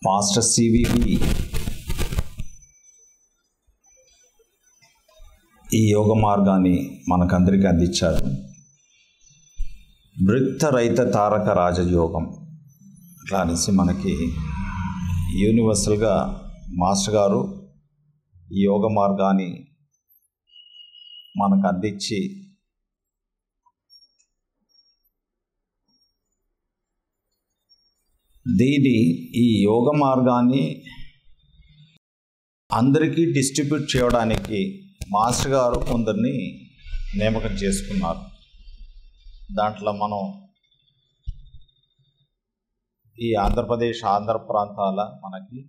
Master CVV ఈ యోగ మార్గాన్ని మనకందరికీ అందించారు. వృత్త రహిత తారక రాజయోగం ఇట్లా అనేసి మనకి యూనివర్సల్గా మాస్టర్ గారు ఈ యోగ మార్గాన్ని మనకు అందించి ఈ యోగ మార్గాన్ని అందరికీ డిస్ట్రిబ్యూట్ చేయడానికి మాస్టర్ గారు కొందరిని నియామకం చేసుకున్నారు. దాంట్లో మనం ఈ ఆంధ్ర ప్రాంతాల మనకి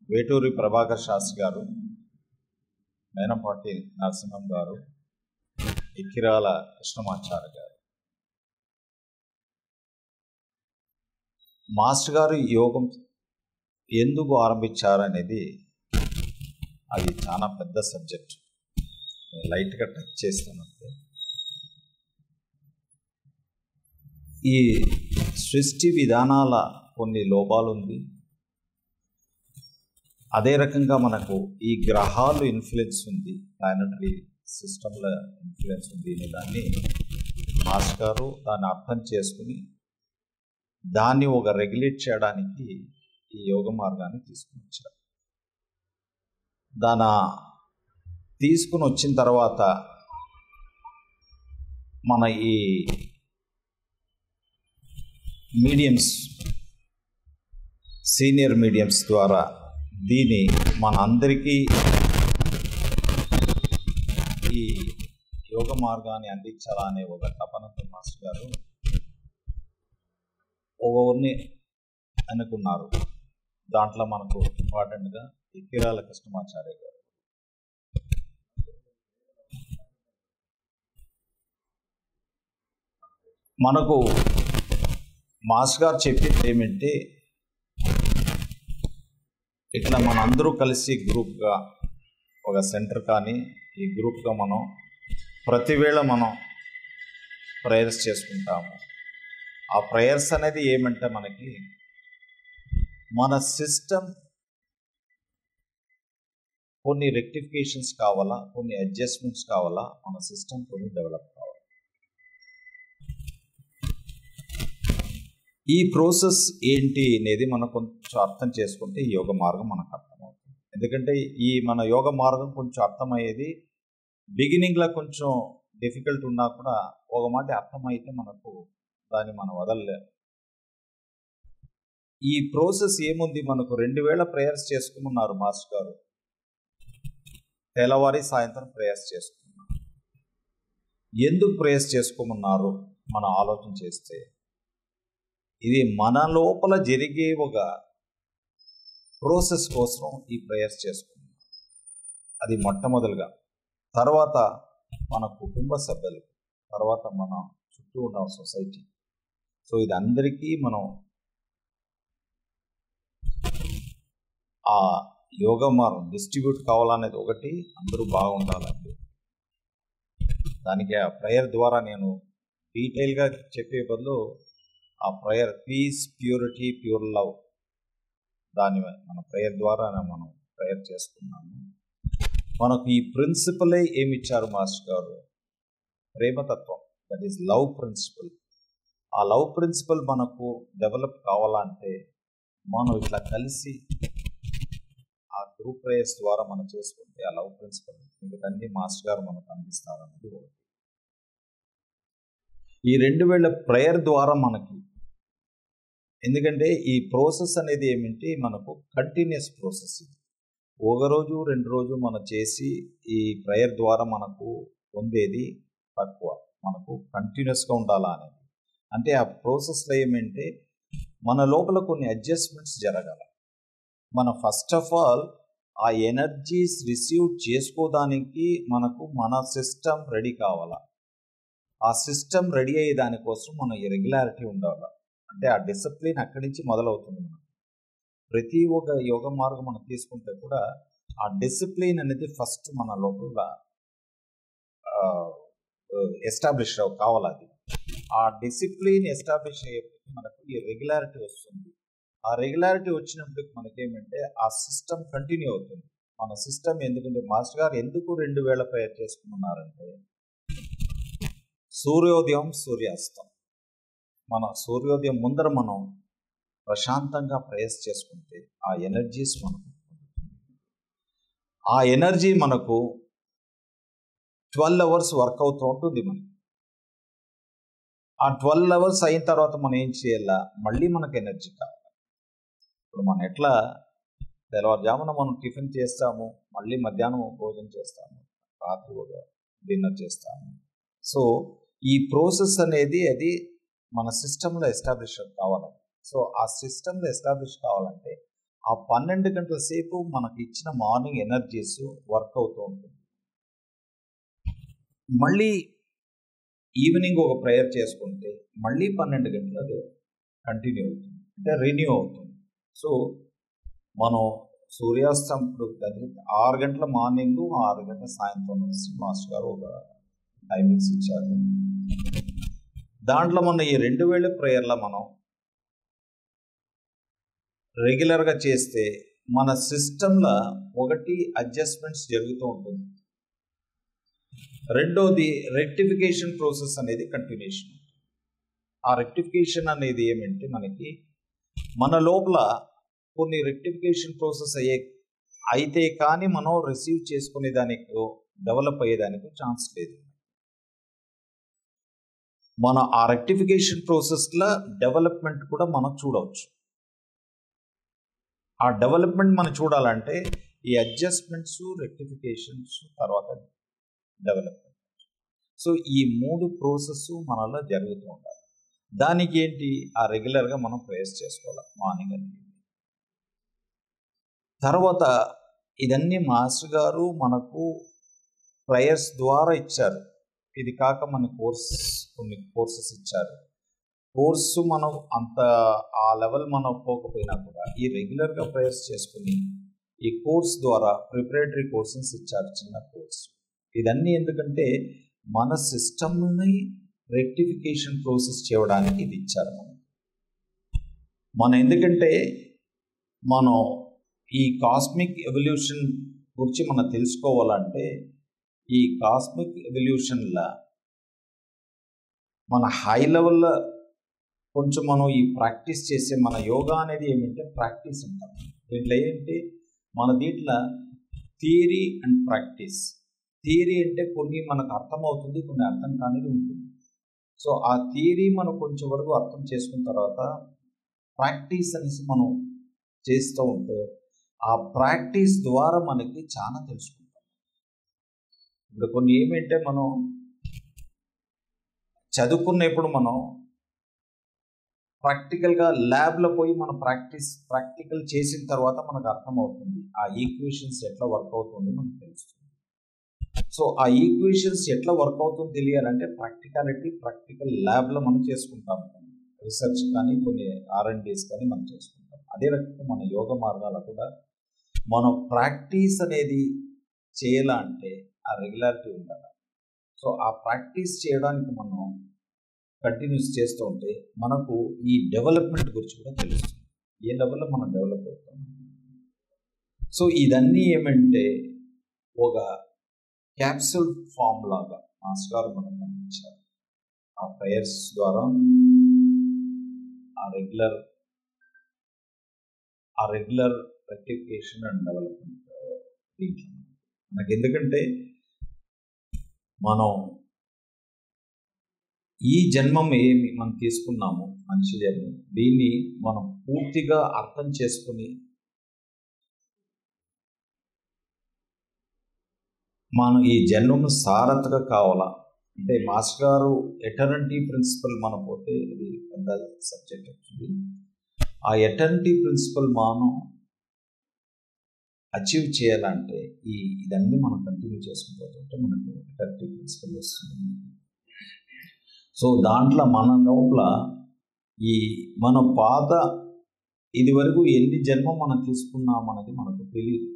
వేటూరి ప్రభాకర్ శాస్త్రి గారు, మేనపాటి నరసింహం గారు, ఇక్కిరాల కృష్ణమాచార్య గారు. మాస్టర్ గారు యోగం ఎందుకు ఆరంభించారనేది అది చాలా పెద్ద సబ్జెక్ట్. లైట్గా టచ్ చేస్తానంటే, ఈ సృష్టి విధానాల కొన్ని లోపాలు ఉంది. అదే రకంగా మనకు ఈ గ్రహాలు ఇన్ఫ్లుయెన్స్ ఉంది, ప్లానటరీ సిస్టంలో ఇన్ఫ్లుయెన్స్ ఉంది అనే దాన్ని మాస్టర్ గారు దాన్ని అర్థం చేసుకుని దాన్ని ఒక రెగ్యులేట్ చేయడానికి ఈ యోగ మార్గాన్ని తీసుకుని వచ్చారు. దాన్ని తీసుకుని వచ్చిన తర్వాత మన ఈ మీడియంస్, సీనియర్ మీడియంస్ ద్వారా దీన్ని మన అందరికీ ఈ యోగ మార్గాన్ని అందించాలనే ఒక తపనతో మాస్టర్ గారు ఓవర్ని అనుకున్నారు. దాంట్లో మనకు ఇంపార్టెంట్గా ఇక్కిరాల కృష్ణమాచార్య గారు. మనకు మాస్టర్ గారు చెప్పింది ఏమంటే, ఇట్లా మన అందరూ కలిసి గ్రూప్గా ఒక సెంటర్ కానీ ఈ గ్రూప్గా మనం ప్రతివేళ మనం ప్రేయర్స్ చేసుకుంటాము. ఆ ప్రేయర్స్ అనేది ఏమంటే మనకి మన సిస్టమ్ కొన్ని రెక్టిఫికేషన్స్ కావాలా, కొన్ని అడ్జస్ట్మెంట్స్ కావాలా, మన సిస్టమ్ కొన్ని డెవలప్ కావాలి. ఈ ప్రాసెస్ ఏంటి అనేది మనం కొంచెం అర్థం చేసుకుంటే ఈ యోగ మార్గం మనకు అర్థమవుతుంది. ఎందుకంటే ఈ మన యోగ మార్గం కొంచెం అర్థమయ్యేది బిగినింగ్లో కొంచెం డిఫికల్ట్ ఉన్నా కూడా ఒక మాట అర్థమైతే మనకు దాన్ని మనం వదలలేము. ఈ ప్రాసెస్ ఏముంది, మనకు 2000 ప్రేయర్స్ చేసుకున్నారు మాస్టర్ గారు. తెల్లవారి సాయంత్రం ప్రేయర్స్ చేసుకున్నారు. ఎందుకు ప్రేయర్స్ చేసుకోమన్నారు మనం ఆలోచన చేస్తే, ఇది మన లోపల జరిగే ఒక ప్రాసెస్ కోసం ఈ ప్రేయర్స్ చేసుకున్నారు. అది మొట్టమొదలుగా. తర్వాత మన కుటుంబ సభ్యులు, తర్వాత మన చుట్టూ ఉన్న సొసైటీ. సో ఇది అందరికీ మనం ఆ యోగ మార్గం డిస్ట్రిబ్యూట్ కావాలనేది ఒకటి, అందరూ బాగుండాలండి. దానికి ఆ ప్రేయర్ ద్వారా నేను డీటెయిల్గా చెప్పే బదులు ఆ prayer peace, purity, pure love, దాన్ని మన ప్రేయర్ ద్వారా మనం ప్రేయర్ చేసుకున్నాము. మనకు ఈ ప్రిన్సిపలే ఏమి ఇచ్చారు మాస్టర్ గారు, ప్రేమతత్వం, దట్ ఈస్ లవ్ ప్రిన్సిపల్. ఆ లవ్ ప్రిన్సిపల్ మనకు డెవలప్ కావాలంటే మనం ఇట్లా కలిసి ఆ గ్రూప్ ప్రేయర్స్ ద్వారా మనం చేసుకుంటే ఆ లవ్ ప్రిన్సిపల్ ఇంకన్నీ మాస్టర్ గారు మనకు అందిస్తారన్నది ఒకటి. ఈ 2000 ప్రేయర్ ద్వారా మనకి, ఎందుకంటే ఈ ప్రాసెస్ అనేది ఏమిటి, మనకు కంటిన్యూస్ ప్రాసెస్. ఇది ఒక రోజు 2 రోజు మనం చేసి ఈ ప్రేయర్ ద్వారా మనకు పొందేది తక్కువ, మనకు కంటిన్యూస్గా ఉండాలా అనేది. అంటే ఆ ప్రాసెస్లో ఏమంటే మన లోపల కొన్ని అడ్జస్ట్మెంట్స్ జరగాలి. మన ఫస్ట్ ఆఫ్ ఆల్ ఆ ఎనర్జీస్ రిసీవ్ చేసుకోవడానికి మనకు మన సిస్టమ్ రెడీ కావాలా. ఆ సిస్టమ్ రెడీ అయ్యే దానికోసం మన రెగ్యులారిటీ ఉండాలి. అంటే ఆ డిసిప్లిన్ అక్కడి నుంచి మొదలవుతుంది. మనం ప్రతి ఒక్క యోగ మార్గం మనం తీసుకుంటే కూడా ఆ డిసిప్లిన్ అనేది ఫస్ట్ మన లోపల ఎస్టాబ్లిష్ కావాలి. అది ఆ డిసిప్లిన్ ఎస్టాబ్లిష్ అయ్యేప్పటికీ మనకు ఈ రెగ్యులారిటీ వస్తుంది. ఆ రెగ్యులారిటీ వచ్చినప్పుడు మనకేమంటే ఆ సిస్టమ్ కంటిన్యూ అవుతుంది. మన సిస్టమ్ ఎందుకంటే మాస్టర్ గారు ఎందుకు 2 వేళ ప్రేయర్ చేసుకున్నారంటే సూర్యోదయం సూర్యాస్తం మన సూర్యోదయం ముందర మనం ప్రశాంతంగా ప్రేయర్స్ చేసుకుంటే ఆ ఎనర్జీస్ మనకు ఆ ఎనర్జీ మనకు 12 అవర్స్ వర్క్ అవుతూ ఉంటుంది. మనకి ఆ 12 అవర్స్ అయిన తర్వాత మనం ఏం చేయాలా, మళ్ళీ మనకు ఎనర్జీ కావాలి. ఇప్పుడు మనం ఎట్లా తెల్లవారుజామున మనం టిఫిన్ చేస్తాము, మళ్ళీ మధ్యాహ్నం భోజనం చేస్తాము, రాత్రి కూడా డిన్నర్ చేస్తాము. సో ఈ ప్రాసెస్ అనేది అది మన సిస్టంలో ఎస్టాబ్లిష్ కావాలంటే, సో ఆ సిస్టంలో ఎస్టాబ్లిష్ కావాలంటే ఆ 12 గంటల సేపు మనకి ఇచ్చిన మార్నింగ్ ఎనర్జీస్ వర్క్ అవుతూ ఉంటుంది. మళ్ళీ ఈవినింగ్ ఒక ప్రేయర్ చేసుకుంటే మళ్ళీ 12 గంటలు అది కంటిన్యూ అవుతుంది, అంటే రెన్యూ అవుతుంది. సో మనం సూర్యాస్తం 6 గంటల మార్నింగ్ 6 గంటల సాయంత్రం వచ్చి మాస్టర్ గారు ఒక టైమింగ్స్ ఇచ్చారు. దాంట్లో మన ఈ 2 వేళ ప్రేయర్లో మనం రెగ్యులర్గా చేస్తే మన సిస్టంలో ఒకటి అడ్జస్ట్మెంట్స్ జరుగుతూ ఉంటుంది, రెండోది రెక్టిఫికేషన్ ప్రాసెస్ అనేది కంటిన్యూషన్. ఆ రెక్టిఫికేషన్ అనేది ఏమంటే మనకి మన లోపల కొన్ని రెక్టిఫికేషన్ ప్రాసెస్ అయితే కానీ మనం రిసీవ్ చేసుకునే దానికి డెవలప్ అయ్యేదానికి ఛాన్స్ లేదు. మన ఆ రెక్టిఫికేషన్ ప్రాసెస్లో డెవలప్మెంట్ కూడా మనం చూడవచ్చు. ఆ డెవలప్మెంట్ మనం చూడాలంటే ఈ అడ్జస్ట్మెంట్స్, రెక్టిఫికేషన్స్, తర్వాత డెవలప్మెంట్. సో ఈ 3 ప్రాసెస్ మనలో జరుగుతూ ఉండాలి. దానికి ఏంటి, ఆ రెగ్యులర్గా మనం ప్రేయర్స్ చేసుకోవాలి మార్నింగ్ అని. తర్వాత ఇదన్నీ మాస్టర్ గారు మనకు ప్రేయర్స్ ద్వారా ఇచ్చారు. ఇది కాక మన కొన్ని కోర్సెస్ ఇచ్చారు. కోర్సు మనం అంత ఆ లెవెల్ మనం పోకపోయినా కూడా ఈ రెగ్యులర్గా ప్రేయర్స్ చేసుకుని ఈ కోర్స్ ద్వారా ప్రిపరేటరీ కోర్సెస్ ఇచ్చారు, చిన్న కోర్సు. ఇదన్నీ ఎందుకంటే మన సిస్టమ్ని రెక్టిఫికేషన్ ప్రాసెస్ చేయడానికి ఇది ఇచ్చారు. మనం ఎందుకంటే మనం ఈ కాస్మిక్ ఎవల్యూషన్ గురించి మనం తెలుసుకోవాలంటే ఈ కాస్మిక్ ఎవల్యూషన్లో మన హై లెవెల్లో కొంచెం మనం ఈ ప్రాక్టీస్ చేసే మన యోగా అనేది ఏమంటే ప్రాక్టీస్ అంటాం. దీంట్లో ఏంటి, మన దీంట్లో థియరీ అండ్ ప్రాక్టీస్. థియరీ అంటే కొన్ని మనకు అర్థమవుతుంది, కొన్ని అర్థం కానిది ఉంటుంది. సో ఆ థియరీ మనం కొంచెం వరకు అర్థం చేసుకున్న తర్వాత ప్రాక్టీస్ అనేసి మనం చేస్తూ ఉంటే ఆ ప్రాక్టీస్ ద్వారా మనకి చాలా తెలుసుకుంటాం. ఇప్పుడు కొన్ని ఏమంటే మనం చదువుకున్నప్పుడు మనం ప్రాక్టికల్గా ల్యాబ్లో పోయి మనం ప్రాక్టికల్ చేసిన తర్వాత మనకు అర్థమవుతుంది ఆ ఈక్వేషన్స్ ఎట్లా వర్క్ అవుతుంది మనకు తెలుస్తుంది. సో ఆ ఈక్వేషన్స్ ఎట్లా వర్క్ అవుతుందో తెలియాలంటే ప్రాక్టికల్ ల్యాబ్లో మనం చేసుకుంటాం, రీసెర్చ్ కానీ కొన్ని R&Ds కానీ మనం చేసుకుంటాం. అదే రకంగా మన యోగ మార్గాలు కూడా మనం ప్రాక్టీస్ అనేది చేయాలంటే ఆ రెగ్యులారిటీ ఉండాలి. సో ఆ ప్రాక్టీస్ చేయడానికి మనం కంటిన్యూస్ చేస్తూ ఉంటే మనకు ఈ డెవలప్మెంట్ గురించి కూడా తెలుస్తుంది, ఏ లెవెల్లో మనం డెవలప్ అవుతాం. సో ఇదన్నీ ఏమంటే ఒక క్యాప్సూల్ ఫామ్ లాగా మాస్టర్ గారు మనకు అందించారు. ఆ ప్రేయర్స్ ద్వారా ఆ రెగ్యులర్ రెక్టిఫికేషన్ అండ్ డెవలప్మెంట్ దీంట్లో మనకి. ఎందుకంటే మనం ఈ జన్మం ఏమి మనం తీసుకున్నాము, మనిషి జన్మం, దీన్ని మనం పూర్తిగా అర్థం చేసుకుని మనం ఈ జన్మము సారథగా కావాలా అంటే మాస్టర్ గారు ఎటర్నిటీ ప్రిన్సిపల్ మనం పోతే ఇది పెద్ద సబ్జెక్ట్. యాక్చువల్లీ ఆ ఎటర్నిటీ ప్రిన్సిపల్ మనం అచీవ్ చేయాలంటే ఇదన్నీ మనం కంటిన్యూ చేసుకుపోతుంటే మనకు ఎటర్నిటీ ప్రిన్సిపల్ వస్తుంది. సో దాంట్లో మన లోపల మన పాత ఇది వరకు ఎన్ని జన్మ మనం తీసుకున్నాం అనేది మనకు తెలియదు.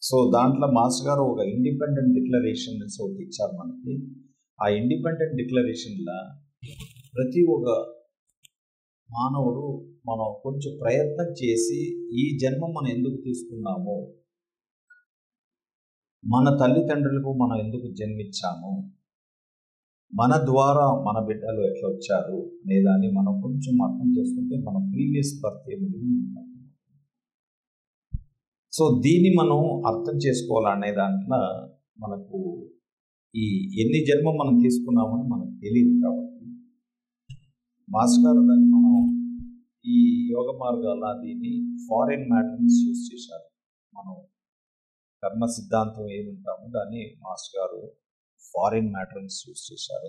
సో దాంట్లో మాస్టర్ గారు ఒక ఇండిపెండెంట్ డిక్లరేషన్ ఒకటి ఇచ్చారు మనకి. ఆ ఇండిపెండెంట్ డిక్లరేషన్లో ప్రతి ఒక్క మానవుడు మనం కొంచెం ప్రయత్నం చేసి ఈ జన్మ మనం ఎందుకు తీసుకున్నాము, మన తల్లిదండ్రులకు మనం ఎందుకు జన్మించాము, మన ద్వారా మన బిడ్డలు ఎట్లా వచ్చారు అనేదాన్ని మనం కొంచెం అర్థం చేసుకుంటే మన ప్రీవియస్ బర్త్ ఏమిటి మనకు అర్థమవుతుంది. సో దీన్ని మనం అర్థం చేసుకోవాలనే దాంట్లో మనకు ఈ ఎన్ని జన్మ మనం తీసుకున్నామని మనకు తెలియదు. కాబట్టి మాస్టర్ గారు దాన్ని మనం ఈ యోగ మార్గాల దీన్ని ఫారిన్ మ్యాటర్స్ యూజ్ చేశారు. మనం కర్మ సిద్ధాంతం ఏమంటామో దాన్ని మాస్టర్ గారు ఫారిన్ మ్యాటర్స్ యూజ్ చేశారు.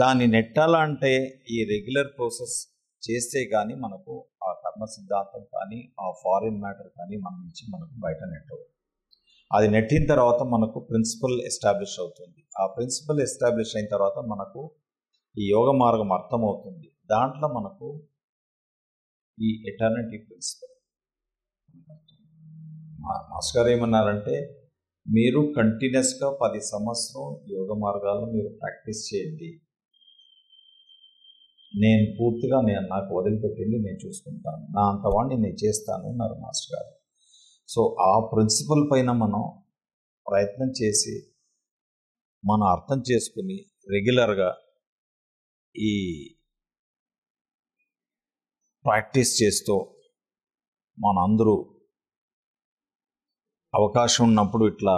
దాన్ని నెట్టాలంటే ఈ రెగ్యులర్ ప్రాసెస్ చేస్తే కానీ మనకు ఆ కర్మ సిద్ధాంతం కానీ ఆ ఫారిన్ మ్యాటర్ కానీ మన నుంచి మనకు బయట నెట్టవు. అది నెట్టిన తర్వాత మనకు ప్రిన్సిపల్ ఎస్టాబ్లిష్ అవుతుంది. ఆ ప్రిన్సిపల్ ఎస్టాబ్లిష్ అయిన తర్వాత మనకు ఈ యోగ మార్గం అర్థమవుతుంది. దాంట్లో మనకు ఈ ఎటర్నిటీ ప్రిన్సిపల్. మాస్టర్ గారు ఏమన్నారంటే, మీరు కంటిన్యూస్గా 10 సంవత్సరం యోగ మార్గాల్లో మీరు ప్రాక్టీస్ చేయండి, నేను పూర్తిగా నాకు వదిలిపెట్టింది నేను చూసుకుంటాను, నా అంతవాడిని నేను చేస్తాను అన్నారు మాస్టర్ గారు. సో ఆ ప్రిన్సిపల్ పైన మనం ప్రయత్నం చేసి మనం అర్థం చేసుకుని రెగ్యులర్గా ఈ ప్రాక్టీస్ చేస్తూ మన అందరూ అవకాశం ఉన్నప్పుడు ఇట్లా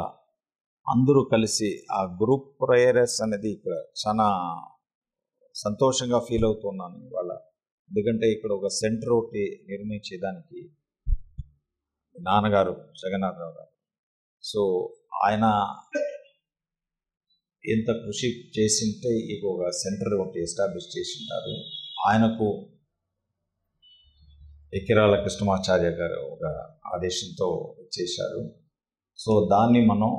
అందరూ కలిసి ఆ గ్రూప్ ప్రేయర్స్ అనేది ఇక్కడ చాలా సంతోషంగా ఫీల్ అవుతున్నాను ఇవాళ. ఎందుకంటే ఇక్కడ ఒక సెంటర్ ఒకటి నిర్మించేదానికి నాన్నగారు జగన్నాథరావు గారు, సో ఆయన ఎంత కృషి చేసింటే ఇక ఒక సెంటర్ ఒకటి ఎస్టాబ్లిష్ చేసింటారు. ఆయనకు ఎకిరాల కృష్ణమాచార్య గారు ఒక ఆదేశంతో చేశారు. సో దాన్ని మనం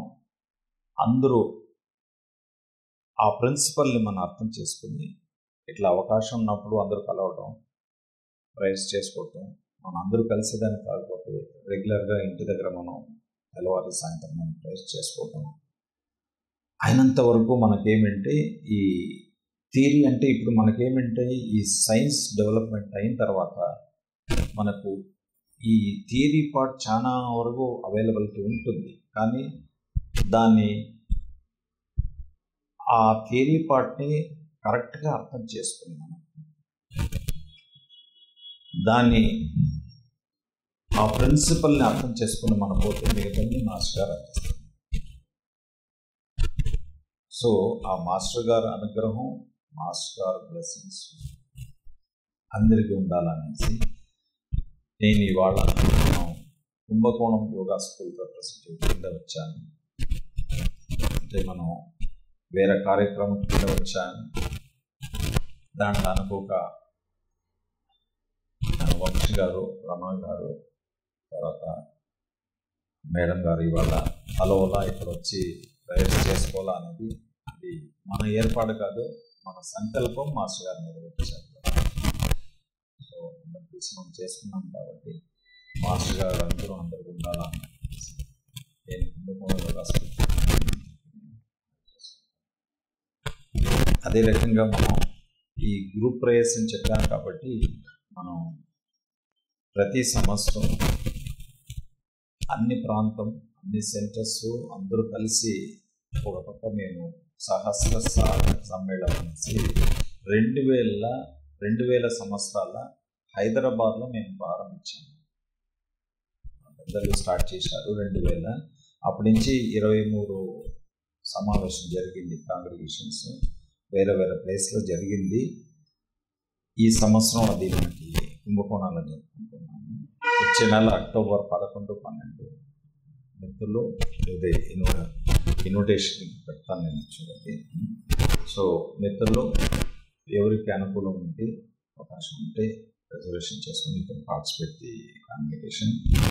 అందరూ ఆ ప్రిన్సిపల్ని మనం అర్థం చేసుకుని ఇట్లా అవకాశం ఉన్నప్పుడు అందరూ కలవడం, ప్రేయర్స్ చేసుకోవటం, మనం అందరూ కలిసేదాన్ని కాకపోతే రెగ్యులర్గా ఇంటి దగ్గర మనం తెల్లవారి సాయంత్రం మనం ప్రేయర్స్ చేసుకోవటం అయినంత వరకు మనకేమంటే ఈ థియరీ అంటే ఇప్పుడు మనకేమంటే ఈ సైన్స్ డెవలప్మెంట్ అయిన తర్వాత మనకు ఈ థియరీ పార్ట్ చాలా వరకు అవైలబిలిటీ ఉంటుంది. కానీ ఆ థియరీ పార్ట్ని కరెక్ట్గా అర్థం చేసుకుని మనం ఆ ప్రిన్సిపల్ని అర్థం చేసుకుని మన పోతే మిగతాన్ని మాస్టర్ గారు అందిస్తారు. సో ఆ మాస్టర్ గారి అనుగ్రహం, మాస్టర్ గారు బ్లెస్సింగ్స్ అందరికీ ఉండాలనేసి నేను ఇవాళ కుంభకోణం యోగా స్కూల్ రిప్రజెంటేటివ్ కింద వచ్చాను. అంటే మనం వేరే కార్యక్రమం కింద వచ్చాను. దాంట్లో అనుకోక వంశీ గారు, రమణ గారు, తర్వాత మేడం గారు ఇవాళ అలోలా ఇక్కడ వచ్చి ప్రయత్నం చేసుకోవాలా అనేది అది మన ఏర్పాటు కాదు, మన సంకల్పం మాస్టర్ గారు నెరవేర్చారు. సో అందరం చూసి మనం చేసుకున్నాం కాబట్టి మాస్టర్ గారు అందరూ ఉండాలని నేను కుంభకోణంలో రాసుకుంటున్నాను. అదే రకంగా మనం ఈ గ్రూప్ ప్రేయర్స్ అని చెప్పాను కాబట్టి మనం ప్రతి సంవత్సరం అన్ని ప్రాంతం, అన్ని సెంటర్స్ అందరూ కలిసి ఒక పక్క మేము సహస్ర సాధక సమ్మేళనం అనేసి 2000 సంవత్సరాల హైదరాబాద్లో మేము ప్రారంభించాము. పెద్దలు స్టార్ట్ చేశారు 2000. అప్పటి నుంచి 23 సమావేశం జరిగింది. కాంగ్రిగేషన్స్ వేరే ప్లేస్లో జరిగింది. ఈ సంవత్సరం అది మనకి కుంభకోణాల్లో జరుపుకుంటున్నాము. వచ్చే నెల అక్టోబర్ 11, 12 మిత్రులు ఇదే ఇన్విటేషన్ పెడతాను నేను చూడండి. సో మిత్రులు ఎవరికి అనుకూలం ఉంటే అవకాశం ఉంటే రిజర్వేషన్ చేసుకుని పార్టిసిపేట్ ది కాంగ్రిగేషన్.